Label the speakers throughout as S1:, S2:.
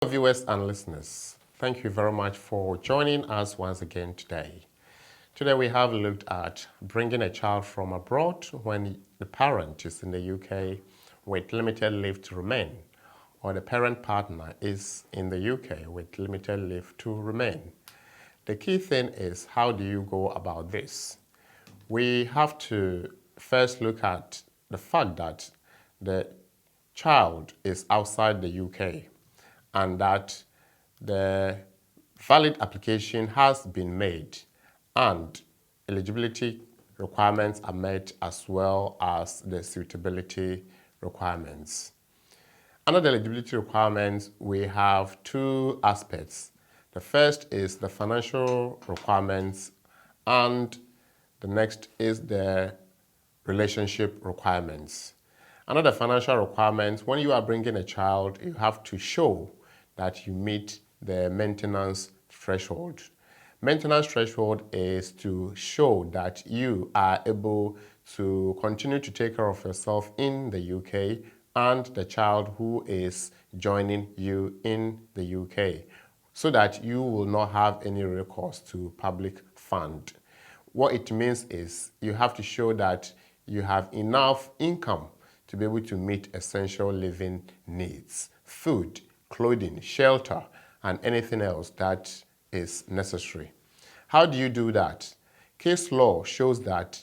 S1: viewers and listeners, thank you very much for joining us once again today. Today we have looked at bringing a child from abroad when the parent is in the UK with limited leave to remain, or the parent partner is in the UK with limited leave to remain. The key thing is, how do you go about this? We have to first look at the fact that the child is outside the UK and that the valid application has been made and eligibility requirements are met, as well as the suitability requirements. Under the eligibility requirements, we have two aspects. The first is the financial requirements, and the next is the relationship requirements. Under the financial requirements, when you are bringing a child, you have to show that you meet the maintenance threshold. Maintenance threshold is to show that you are able to continue to take care of yourself in the UK and the child who is joining you in the UK, so that you will not have any recourse to public fund. What it means is you have to show that you have enough income to be able to meet essential living needs: food, clothing, shelter, and anything else that is necessary. How do you do that? Case law shows that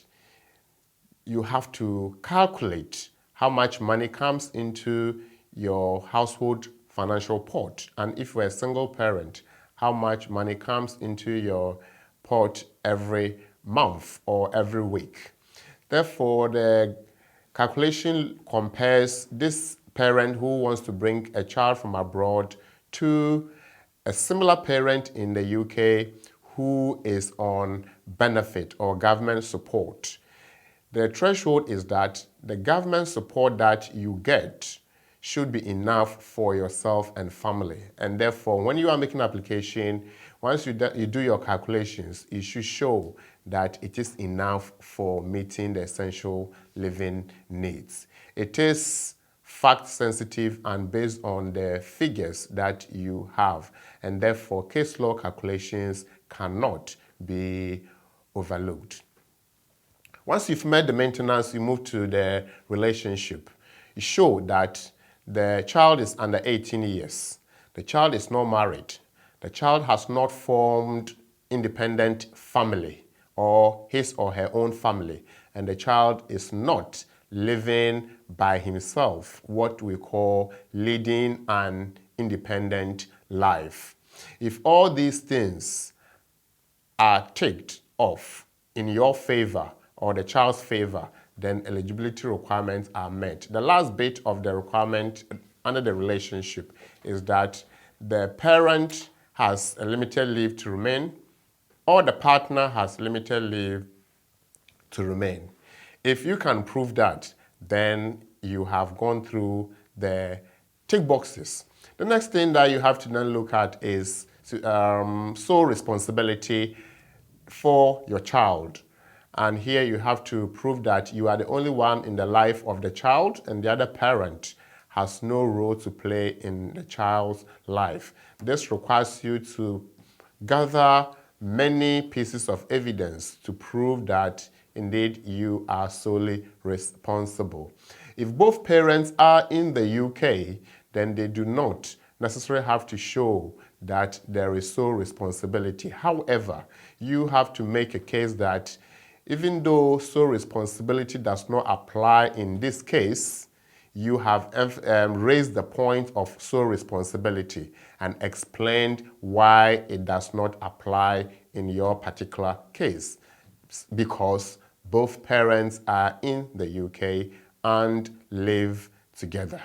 S1: you have to calculate how much money comes into your household financial pot, and if you're a single parent, how much money comes into your pot every month or every week. Therefore, the calculation compares this parent who wants to bring a child from abroad to a similar parent in the UK who is on benefit or government support. The threshold is that the government support that you get should be enough for yourself and family. And therefore, when you are making an application, once you do your calculations, you should show that it is enough for meeting the essential living needs. It is fact sensitive and based on the figures that you have, and therefore case law calculations cannot be overlooked. Once you've met the maintenance, you move to the relationship. You show that the child is under 18 years. The child is not married. The child has not formed independent family or his or her own family, and the child is not living by himself, what we call leading an independent life. If all these things are ticked off in your favor or the child's favor, then eligibility requirements are met. The last bit of the requirement under the relationship is that the parent has a limited leave to remain, or the partner has limited leave to remain. If you can prove that, then you have gone through the boxes. The next thing that you have to then look at is sole responsibility for your child. And here you have to prove that you are the only one in the life of the child and the other parent has no role to play in the child's life. This requires you to gather many pieces of evidence to prove that indeed you are solely responsible. If both parents are in the UK, then they do not necessarily have to show that there is sole responsibility. However, you have to make a case that even though sole responsibility does not apply in this case, you have raised the point of sole responsibility and explained why it does not apply in your particular case, because both parents are in the UK and live together.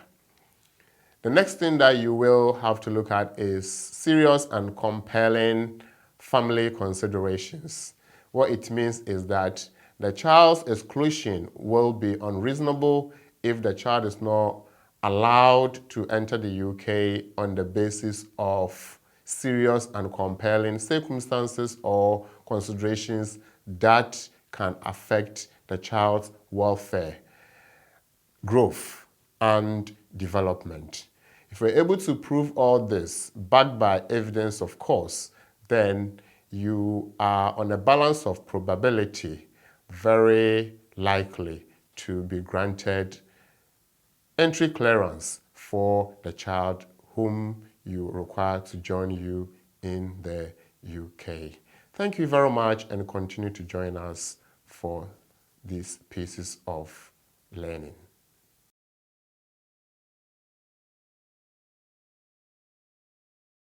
S1: The next thing that you will have to look at is serious and compelling family considerations. What it means is that the child's exclusion will be unreasonable if the child is not allowed to enter the UK on the basis of serious and compelling circumstances or considerations that can affect the child's welfare, growth, and development. If you're able to prove all this, backed by evidence, of course, then you are on a balance of probability very likely to be granted entry clearance for the child whom you require to join you in the UK. Thank you very much, and continue to join us for these pieces of learning.